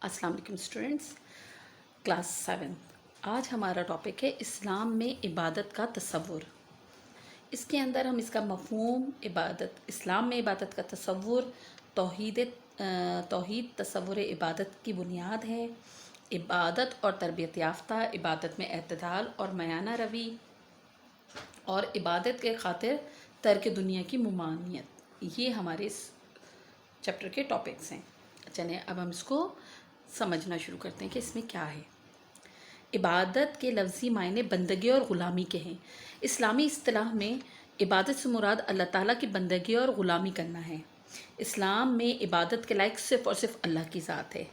السلام علیکم students, class 7۔ آج ہمارا ٹاپک ہے اسلام میں عبادت کا تصور۔ اس کے اندر ہم اس کا مفہوم، اسلام میں عبادت کا تصور، توحید تصور عبادت کی بنیاد ہے، عبادت اور تربیت یافتہ، عبادت میں اعتدال اور میانہ روی، اور عبادت کے خاطر ترک دنیا کی ممانعت۔ یہ ہمارے اس چیپٹر کے ٹاپکس ہیں۔ چلیں اب ہم اس کو سمجھنا شروع کرتے ہیں کہ اس میں کیا ہے۔ عبادت کے لفظی معنی بندگی اور غلامی کے ہیں۔ اسلامی اصطلاح میں عبادت سے مراد اللہ تعالیٰ کی بندگی اور غلامی کرنا ہے۔ اسلام میں عبادت کے لائق صرف اور صرف اللہ کی ذات ہے۔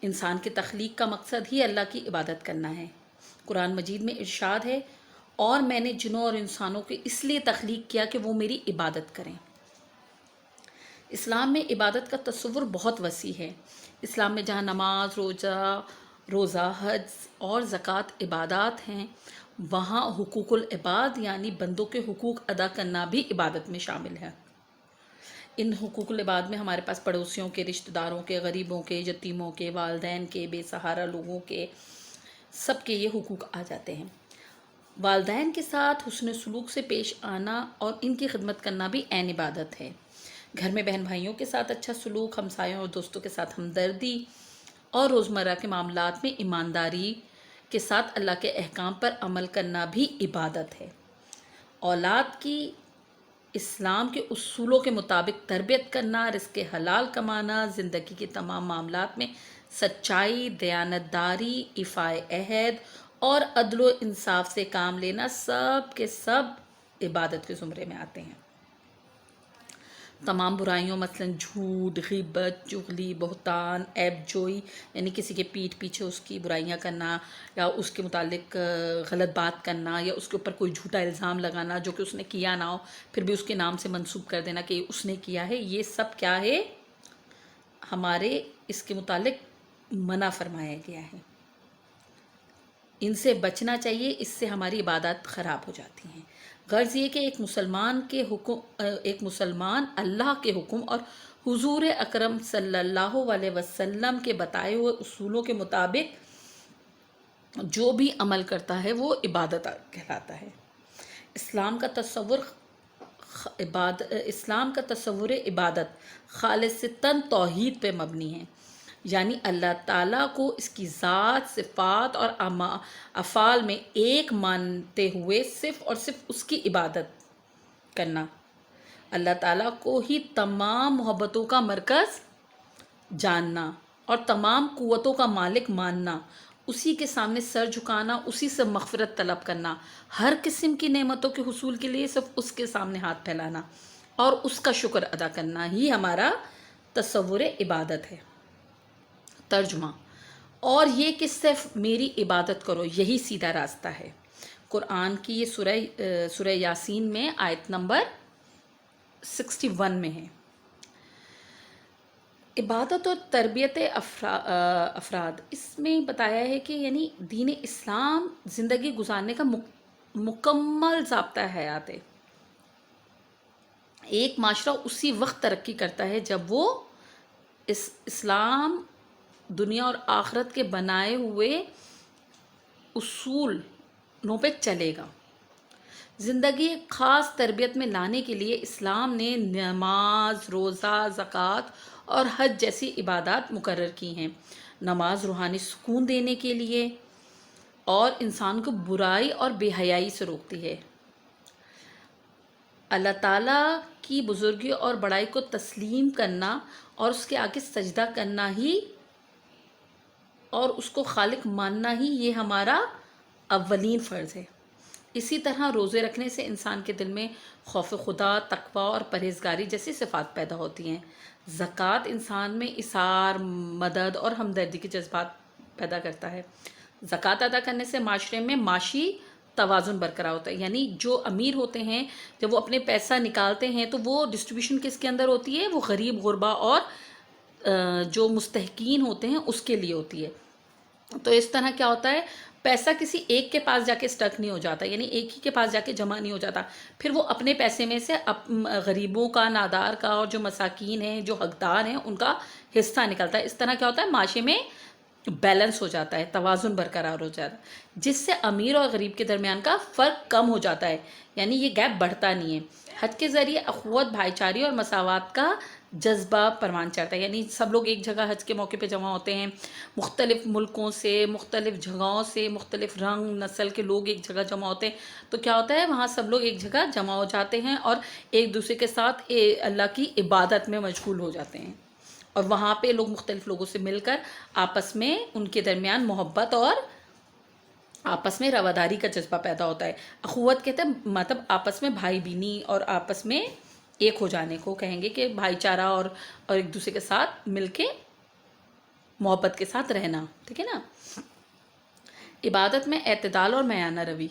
انسان کی تخلیق کا مقصد ہی اللہ کی عبادت کرنا ہے۔ قرآن مجید میں ارشاد ہے، اور میں نے جنوں اور انسانوں کو اس لیے تخلیق کیا کہ وہ میری عبادت کریں۔ اسلام میں عبادت کا تصور بہت وسیع ہے۔ اسلام میں جہاں نماز، روزہ، حج اور زکوٰۃ عبادات ہیں، وہاں حقوق العباد یعنی بندوں کے حقوق ادا کرنا بھی عبادت میں شامل ہے۔ ان حقوق العباد میں ہمارے پاس پڑوسیوں کے، رشتہ داروں کے، غریبوں کے، یتیموں کے، والدین کے، بے سہارا لوگوں کے، سب کے یہ حقوق آ جاتے ہیں۔ والدین کے ساتھ حسن سلوک سے پیش آنا اور ان کی خدمت کرنا بھی عین عبادت ہے۔ گھر میں بہن بھائیوں کے ساتھ اچھا سلوک، ہمسایوں اور دوستوں کے ساتھ ہمدردی اور روزمرہ کے معاملات میں ایمانداری کے ساتھ اللہ کے احکام پر عمل کرنا بھی عبادت ہے۔ اولاد کی اسلام کے اصولوں کے مطابق تربیت کرنا، رزق حلال کمانا، زندگی کے تمام معاملات میں سچائی، دیانتداری، ایفاء عہد اور عدل و انصاف سے کام لینا سب کے سب عبادت کے زمرے میں آتے ہیں۔ تمام برائیوں مثلاً جھوٹ، غیبت، چغلی، بہتان، عیب جوئی یعنی کسی کے پیٹھ پیچھے اس کی برائیاں کرنا یا اس کے متعلق غلط بات کرنا یا اس کے اوپر کوئی جھوٹا الزام لگانا جو کہ اس نے کیا نہ ہو پھر بھی اس کے نام سے منسوب کر دینا کہ اس نے کیا ہے، یہ سب کیا ہے؟ ہمارے اس کے متعلق منع فرمایا گیا ہے۔ ان سے بچنا چاہیے، اس سے ہماری عبادات خراب ہو جاتی ہیں۔ غرض یہ کہ ایک مسلمان اللہ کے حکم اور حضور اکرم صلی اللہ علیہ وسلم کے بتائے ہوئے اصولوں کے مطابق جو بھی عمل کرتا ہے وہ عبادت کہلاتا ہے۔ اسلام کا تصور عبادت خالصتاً توحید پہ مبنی ہے، یعنی اللہ تعالیٰ کو اس کی ذات، صفات اور افعال میں ایک مانتے ہوئے صرف اور صرف اس کی عبادت کرنا، اللہ تعالیٰ کو ہی تمام محبتوں کا مرکز جاننا اور تمام قوتوں کا مالک ماننا، اسی کے سامنے سر جھکانا، اسی سے مغفرت طلب کرنا، ہر قسم کی نعمتوں کے حصول کے لیے صرف اس کے سامنے ہاتھ پھیلانا اور اس کا شکر ادا کرنا ہی ہمارا تصور عبادت ہے۔ ترجمہ: اور یہ کہ صرف میری عبادت کرو، یہی سیدھا راستہ ہے۔ قرآن کی یہ سورہ یاسین میں آیت نمبر 61 میں ہے۔ عبادت اور تربیت افراد، اس میں بتایا ہے کہ یعنی دین اسلام زندگی گزارنے کا مکمل ضابطہ حیات ہے۔ ایک معاشرہ اسی وقت ترقی کرتا ہے جب وہ اسلام دنیا اور آخرت کے بنائے ہوئے اصولوں پہ چلے گا۔ زندگی ایک خاص تربیت میں لانے کے لیے اسلام نے نماز، روزہ، زکوٰۃ اور حج جیسی عبادات مقرر کی ہیں۔ نماز روحانی سکون دینے کے لیے اور انسان کو برائی اور بے حیائی سے روکتی ہے۔ اللہ تعالیٰ کی بزرگی اور بڑائی کو تسلیم کرنا اور اس کے آگے سجدہ کرنا ہی اور اس کو خالق ماننا ہی یہ ہمارا اولین فرض ہے۔ اسی طرح روزے رکھنے سے انسان کے دل میں خوف خدا، تقوی اور پرہیزگاری جیسی صفات پیدا ہوتی ہیں۔ زکوٰۃ انسان میں ایثار، مدد اور ہمدردی کے جذبات پیدا کرتا ہے۔ زکوٰۃ ادا کرنے سے معاشرے میں معاشی توازن برقرار ہوتا ہے، یعنی جو امیر ہوتے ہیں جب وہ اپنے پیسہ نکالتے ہیں تو وہ ڈسٹریبیوشن کس کے اندر ہوتی ہے؟ وہ غریب، غربا اور جو مستحقین ہوتے ہیں اس کے لیے ہوتی ہے۔ تو اس طرح کیا ہوتا ہے، پیسہ کسی ایک کے پاس جا کے اسٹک نہیں ہو جاتا، یعنی ایک ہی کے پاس جا کے جمع نہیں ہو جاتا، پھر وہ اپنے پیسے میں سے غریبوں کا، نادار کا، اور جو مساکین ہیں، جو حقدار ہیں، ان کا حصہ نکلتا ہے. اس طرح کیا ہوتا ہے، معاشرے میں بیلنس ہو جاتا ہے، توازن برقرار ہو جاتا ہے، جس سے امیر اور غریب کے درمیان کا فرق کم ہو جاتا ہے، یعنی یہ گیپ بڑھتا نہیں ہے. حج کے ذریعے اخوت، بھائی چارے اور مساوات کا جذبہ پروان چڑھتا ہے، یعنی سب لوگ ایک جگہ حج کے موقع پہ جمع ہوتے ہیں، مختلف ملکوں سے، مختلف جگہوں سے، مختلف رنگ نسل کے لوگ ایک جگہ جمع ہوتے ہیں، تو کیا ہوتا ہے وہاں سب لوگ ایک جگہ جمع ہو جاتے ہیں اور ایک دوسرے کے ساتھ اللہ کی عبادت میں مشغول ہو جاتے ہیں، اور وہاں پہ لوگ مختلف لوگوں سے مل کر آپس میں ان کے درمیان محبت اور آپس میں رواداری کا جذبہ پیدا ہوتا ہے. اخوت کہتے ہیں مطلب آپس میں بھائی بینی اور آپس میں ایک ہو جانے کو کہیں گے، کہ بھائی چارہ اور ایک دوسرے کے ساتھ مل کے محبت کے ساتھ رہنا. ٹھیک ہے نا. عبادت میں اعتدال اور میانہ روی.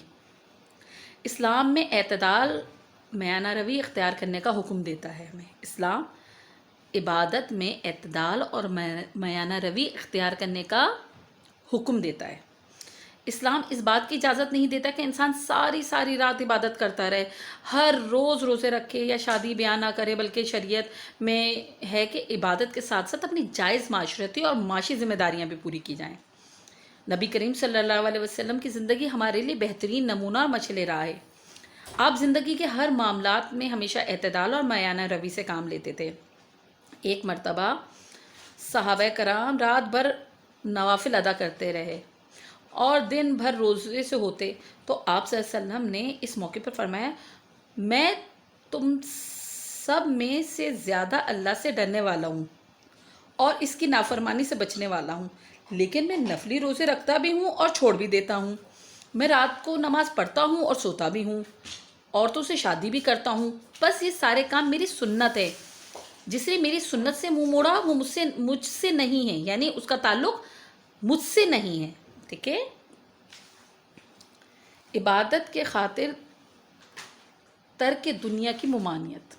اسلام میں اعتدال، میانہ روی اختیار کرنے کا حکم دیتا ہے ہمیں. اسلام عبادت میں اعتدال اور میانہ روی اختیار کرنے کا حکم دیتا ہے. اسلام اس بات کی اجازت نہیں دیتا کہ انسان ساری رات عبادت کرتا رہے، ہر روز روزے رکھے یا شادی بیاہ نہ کرے، بلکہ شریعت میں ہے کہ عبادت کے ساتھ ساتھ اپنی جائز معاشرتی اور معاشی ذمہ داریاں بھی پوری کی جائیں. نبی کریم صلی اللہ علیہ وسلم کی زندگی ہمارے لیے بہترین نمونہ اور مشعل راہ ہے. آپ زندگی کے ہر معاملات میں ہمیشہ اعتدال اور میانہ روی سے کام لیتے تھے. ایک مرتبہ صحابہ کرام رات بھر نوافل ادا کرتے رہے اور دن بھر روزے سے ہوتے، تو آپ صلی اللہ علیہ وسلم نے اس موقع پر فرمایا، میں تم سب میں سے زیادہ اللہ سے ڈرنے والا ہوں اور اس کی نافرمانی سے بچنے والا ہوں، لیکن میں نفلی روزے رکھتا بھی ہوں اور چھوڑ بھی دیتا ہوں، میں رات کو نماز پڑھتا ہوں اور سوتا بھی ہوں، عورتوں سے شادی بھی کرتا ہوں، بس یہ سارے کام میری سنت ہے. جس نے میری سنت سے منہ موڑا وہ مجھ سے نہیں ہے، یعنی اس کا تعلق مجھ سے نہیں ہے. ٹھیک ہے. عبادت کے خاطر ترک دنیا کی ممانعت.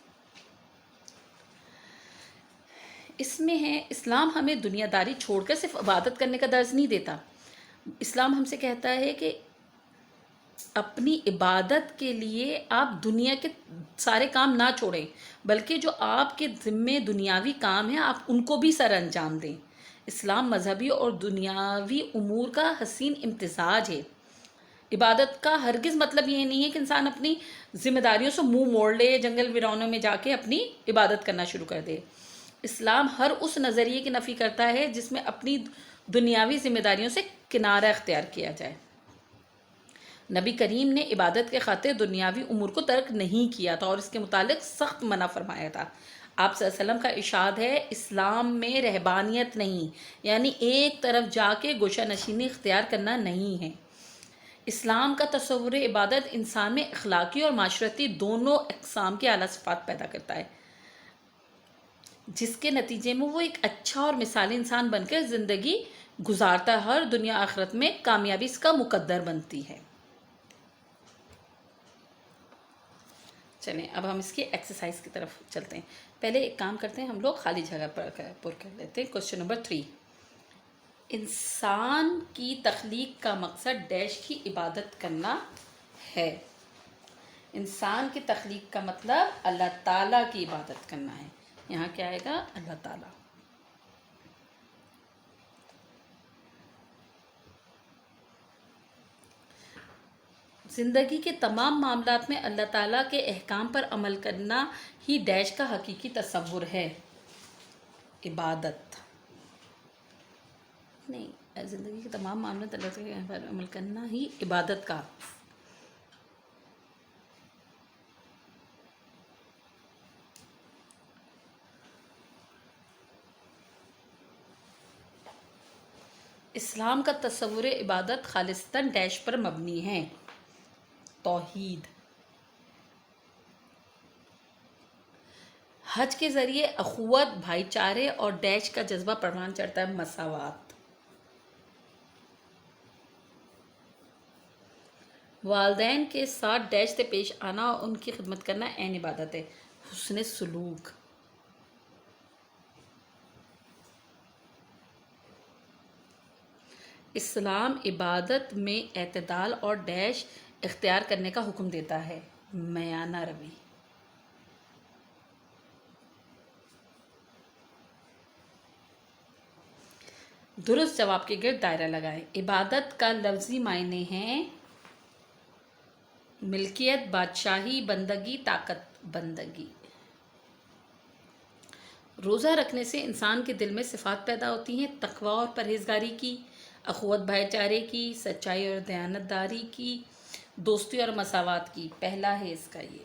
اس میں ہے اسلام ہمیں دنیا داری چھوڑ کر صرف عبادت کرنے کا درس نہیں دیتا. اسلام ہم سے کہتا ہے کہ اپنی عبادت کے لیے آپ دنیا کے سارے کام نہ چھوڑیں، بلکہ جو آپ کے ذمے دنیاوی کام ہیں آپ ان کو بھی سر انجام دیں. اسلام مذہبی اور دنیاوی امور کا حسین امتزاج ہے. عبادت کا ہرگز مطلب یہ نہیں ہے کہ انسان اپنی ذمہ داریوں سے منہ موڑ لے، جنگل ویرانوں میں جا کے اپنی عبادت کرنا شروع کر دے. اسلام ہر اس نظریے کی نفی کرتا ہے جس میں اپنی دنیاوی ذمہ داریوں سے کنارہ اختیار کیا جائے. نبی کریم نے عبادت کے خاطر دنیاوی امور کو ترک نہیں کیا تھا اور اس کے متعلق سخت منع فرمایا تھا. آپ صلی اللہ علیہ وسلم کا ارشاد ہے، اسلام میں رہبانیت نہیں، یعنی ایک طرف جا کے گوشہ نشینی اختیار کرنا نہیں ہے. اسلام کا تصور عبادت انسان میں اخلاقی اور معاشرتی دونوں اقسام کے اعلیٰ صفات پیدا کرتا ہے، جس کے نتیجے میں وہ ایک اچھا اور مثالی انسان بن کر زندگی گزارتا ہے، ہر دنیا آخرت میں کامیابی اس کا مقدر بنتی ہے. چلیں اب ہم اس کی ایکسرسائز کی طرف چلتے ہیں. پہلے ایک کام کرتے ہیں، ہم لوگ خالی جگہ پر کر لیتے ہیں. کوشچن نمبر 3، انسان کی تخلیق کا مقصد ڈیش کی عبادت کرنا ہے. انسان کی تخلیق کا مطلب اللہ تعالیٰ کی عبادت کرنا ہے. یہاں کیا آئے گا؟ اللہ تعالیٰ. زندگی کے تمام معاملات میں اللہ تعالیٰ کے احکام پر عمل کرنا ہی ڈیش کا حقیقی تصور ہے. عبادت نہیں، زندگی کے تمام معاملات اللہ تعالیٰ کے احکام پر عمل کرنا ہی عبادت کا. اسلام کا تصور عبادت خالصتاً ڈیش پر مبنی ہے. توحید. حج کے ذریعے اخوت، بھائی چارے اور ڈیش کا جذبہ پروان چڑھتا ہے. مساوات. والدین کے ساتھ ڈیش سے پیش آنا اور ان کی خدمت کرنا عین عبادت ہے. حسن سلوک. اسلام عبادت میں اعتدال اور ڈیش اختیار کرنے کا حکم دیتا ہے؟ میانہ روی۔ درست جواب کے گرد دائرہ لگائیں۔ عبادت کا لفظی معنی ہے ملکیت، بادشاہی، بندگی، طاقت بندگی۔ روزہ رکھنے سے انسان کے دل میں صفات پیدا ہوتی ہیں تقوی اور پرہیزگاری کی، اخوت بھائی چارے کی، سچائی اور دیانتداری کی، دوستی اور مساوات کی۔ پہلا ہے اس کا یہ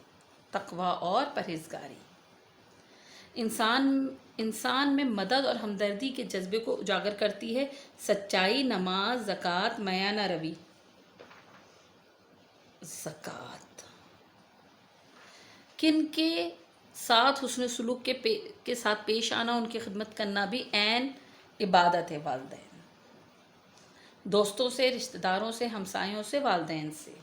تقوی اور پرہیزگاری۔ انسان میں مدد اور ہمدردی کے جذبے کو اجاگر کرتی ہے۔ سچائی، نماز، زکوٰۃ۔ میانہ روی، زکوٰۃ۔ کن کے ساتھ حسن سلوک کے ساتھ پیش آنا، ان کی خدمت کرنا بھی عین عبادت ہے۔ والدین، دوستوں سے، رشتہ داروں سے، ہمسایوں سے، والدین سے۔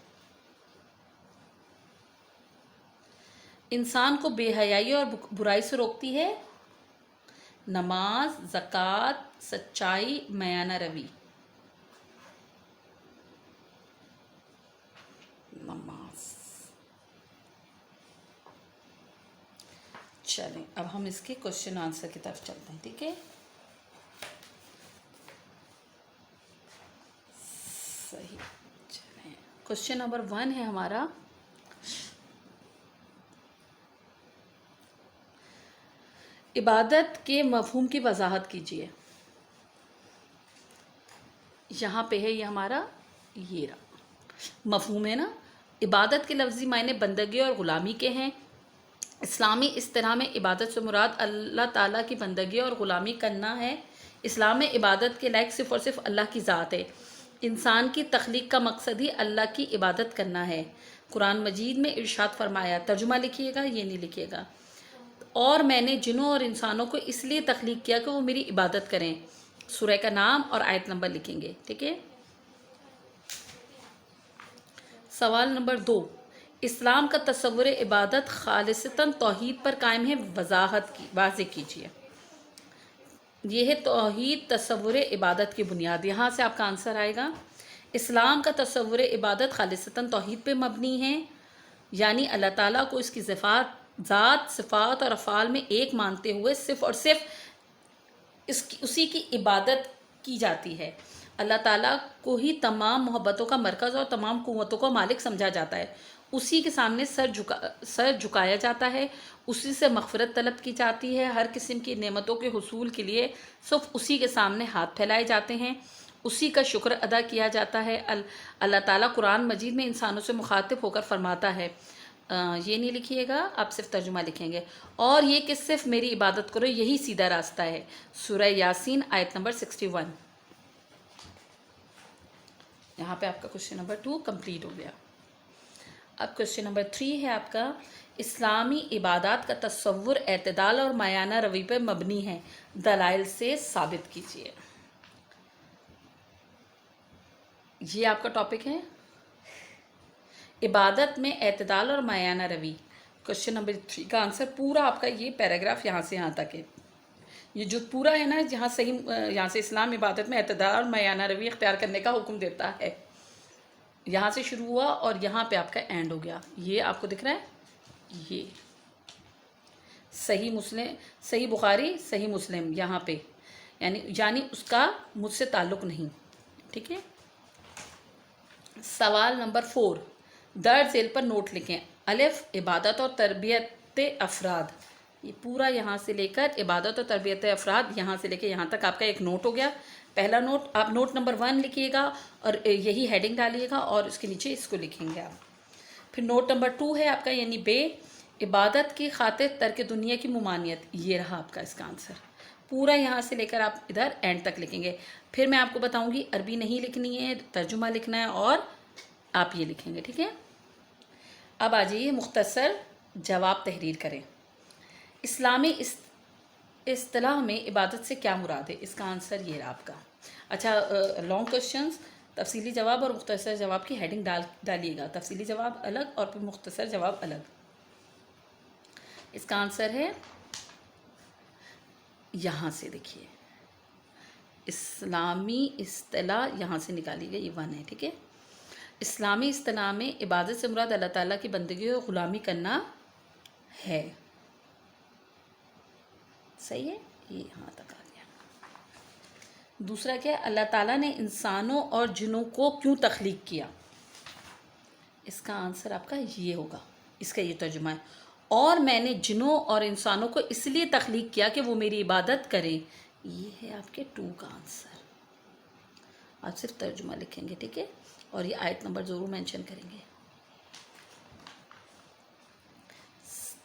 انسان کو بے حیائی اور برائی سے روکتی ہے؟ نماز، زکوٰۃ، سچائی۔ میانہ روی، نماز۔ چلیں اب ہم اس کے کوشچن آنسر کی طرف چلتے ہیں، ٹھیک ہے؟ صحیح۔ چلیں کوشچن نمبر 1 ہے ہمارا، عبادت کے مفہوم کی وضاحت کیجیے۔ یہاں پہ ہے یہ ہمارا، یہ رہا مفہوم ہے نا۔ عبادت کے لفظی معنی بندگی اور غلامی کے ہیں۔ اسلامی اصطلاح میں عبادت سے مراد اللہ تعالیٰ کی بندگی اور غلامی کرنا ہے۔ اسلام میں عبادت کے لائق صرف اور صرف اللہ کی ذات ہے۔ انسان کی تخلیق کا مقصد ہی اللہ کی عبادت کرنا ہے۔ قرآن مجید میں ارشاد فرمایا، ترجمہ لکھیے گا، یہ نہیں لکھیے گا، اور میں نے جنوں اور انسانوں کو اس لیے تخلیق کیا کہ وہ میری عبادت کریں۔ سورہ کا نام اور آیت نمبر لکھیں گے، ٹھیک ہے؟ سوال نمبر 2، اسلام کا تصور عبادت خالصتاً توحید پر قائم ہے، واضح کیجیے۔ یہ ہے توحید تصور عبادت کی بنیاد۔ یہاں سے آپ کا آنسر آئے گا، اسلام کا تصور عبادت خالصتاً توحید پہ مبنی ہے، یعنی اللہ تعالیٰ کو اس کی ذات، صفات اور افعال میں ایک مانتے ہوئے صرف اور صرف اسی کی عبادت کی جاتی ہے۔ اللہ تعالیٰ کو ہی تمام محبتوں کا مرکز اور تمام قوتوں کا مالک سمجھا جاتا ہے۔ اسی کے سامنے سر جھکایا جاتا ہے، اسی سے مغفرت طلب کی جاتی ہے۔ ہر قسم کی نعمتوں کے حصول کے لیے صرف اسی کے سامنے ہاتھ پھیلائے جاتے ہیں، اسی کا شکر ادا کیا جاتا ہے۔ اللہ تعالیٰ قرآن مجید میں انسانوں سے مخاطب ہو کر فرماتا ہے، یہ نہیں لکھیے گا، آپ صرف ترجمہ لکھیں گے، اور یہ کہ صرف میری عبادت کرو، یہی سیدھا راستہ ہے۔ سورہ یاسین آیت نمبر 61۔ یہاں پہ آپ کا کوشچن نمبر 2 کمپلیٹ ہو گیا۔ اب کوشچن نمبر 3 ہے آپ کا، اسلامی عبادات کا تصور اعتدال اور میانہ روی پر مبنی ہے، دلائل سے ثابت کیجیے۔ یہ آپ کا ٹاپک ہے، عبادت میں اعتدال اور میانہ روی۔ کوشچن نمبر 3 کا آنسر پورا آپ کا یہ پیراگراف یہاں سے یہاں تک ہے، یہ جو پورا ہے نا، یہاں سے اسلام عبادت میں اعتدال اور میانہ روی اختیار کرنے کا حکم دیتا ہے، یہاں سے شروع ہوا اور یہاں پہ آپ کا اینڈ ہو گیا۔ یہ آپ کو دکھ رہا ہے، یہ صحیح بخاری، صحیح مسلم، یہاں پہ یعنی اس کا مجھ سے تعلق نہیں، ٹھیک ہے؟ سوال نمبر 4، درج ذیل پر نوٹ لکھیں۔ الف، عبادت اور تربیت افراد۔ یہ پورا یہاں سے لے کر عبادت اور تربیت افراد، یہاں سے لے کے یہاں تک آپ کا ایک نوٹ ہو گیا۔ پہلا نوٹ، آپ نوٹ نمبر 1 لکھیے گا اور یہی ہیڈنگ ڈالیے گا اور اس کے نیچے اس کو لکھیں گے آپ۔ پھر نوٹ نمبر 2 ہے آپ کا، یعنی بے، عبادت کی خاطر ترک دنیا کی ممانعت۔ یہ رہا آپ کا اس کا آنسر، پورا یہاں سے لے کر آپ ادھر اینڈ تک لکھیں گے۔ پھر میں آپ کو بتاؤں گی عربی نہیں لکھنی ہے، ترجمہ لکھنا ہے، اور آپ یہ لکھیں گے، ٹھیک ہے؟ اب آ جائیے، مختصر جواب تحریر کریں۔ اسلامی اصطلاح میں عبادت سے کیا مراد ہے؟ اس کا آنسر یہ رہا آپ کا۔ اچھا، لانگ کوشچنز، تفصیلی جواب اور مختصر جواب کی ہیڈنگ ڈالیے گا، تفصیلی جواب الگ اور پھر مختصر جواب الگ۔ اس کا آنسر ہے یہاں سے، دیکھیے اسلامی اصطلاح یہاں سے نکالی گئی، یہ 1 ہے، ٹھیک ہے. اسلامی اصطلاح میں عبادت سے مراد اللہ تعالیٰ کی بندگی اور غلامی کرنا ہے. صحیح ہے، یہ یہاں تک آ گیا. دوسرا کیا ہے، اللہ تعالیٰ نے انسانوں اور جنوں کو کیوں تخلیق کیا؟ اس کا آنسر آپ کا یہ ہوگا، اس کا یہ ترجمہ ہے، اور میں نے جنوں اور انسانوں کو اس لیے تخلیق کیا کہ وہ میری عبادت کریں. یہ ہے آپ کے 2 کا آنسر. آپ صرف ترجمہ لکھیں گے، ٹھیک ہے، اور یہ آیت نمبر ضرور مینشن کریں گے.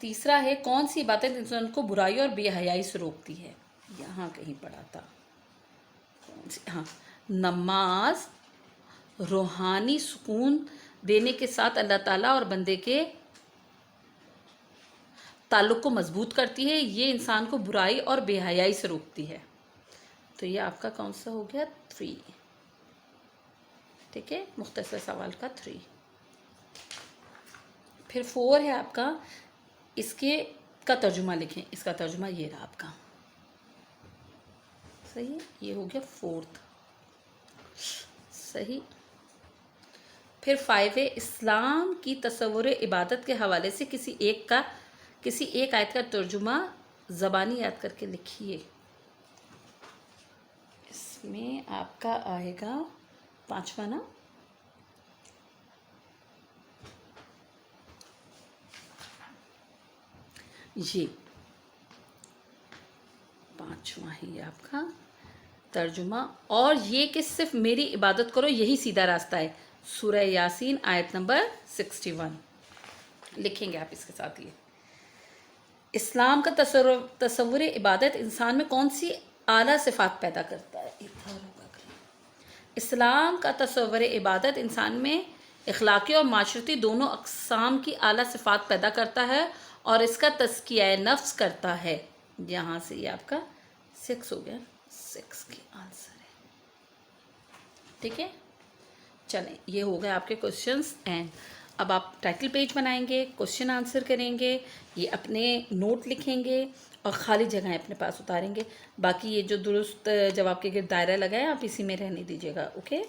تیسرا ہے، کون سی عبادت انسان کو برائی اور بے حیائی سے روکتی ہے؟ یہاں کہیں پڑھا تھا. ہاں، نماز روحانی سکون دینے کے ساتھ اللہ تعالیٰ اور بندے کے تعلق کو مضبوط کرتی ہے. یہ انسان کو برائی اور بے حیائی سے روکتی ہے. تو یہ آپ کا کون سا ہو گیا؟ 3. ٹھیک ہے، مختصر سوال کا 3. پھر 4 ہے آپ کا، اس کے کا ترجمہ لکھیں. اس کا ترجمہ یہ رہا آپ کا. صحیح ہے، یہ ہو گیا 4. صحیح. پھر 5 ہے، اسلام کی تصور عبادت کے حوالے سے کسی ایک آیت کا ترجمہ زبانی یاد کر کے لکھیے. اس میں آپ کا آئے گا 5واں نا. یہ 5واں ہے یہ آپ کا ترجمہ، اور یہ کہ صرف میری عبادت کرو یہی سیدھا راستہ ہے. سورہ یاسین آیت نمبر 61 لکھیں گے آپ اس کے ساتھ. یہ اسلام کا تصور عبادت انسان میں کون سی اعلیٰ صفات پیدا کرتا ہے؟ اسلام کا تصور عبادت انسان میں اخلاقی اور معاشرتی دونوں اقسام کی اعلیٰ صفات پیدا کرتا ہے اور اس کا تزکیہ نفس کرتا ہے. یہاں سے یہ آپ کا 6 ہو گیا. 6 کی آنسر ہے. ٹھیک ہے، چلیں یہ ہو گئے آپ کے کوشچنس. اینڈ اب آپ ٹائٹل پیج بنائیں گے، کوشچن آنسر کریں گے، یہ اپنے نوٹ لکھیں گے اور خالی جگہیں اپنے پاس اتاریں گے. باقی یہ جو درست جواب کے گرد دائرہ لگا ہے آپ اسی میں رہنے دیجیے گا. اوکے.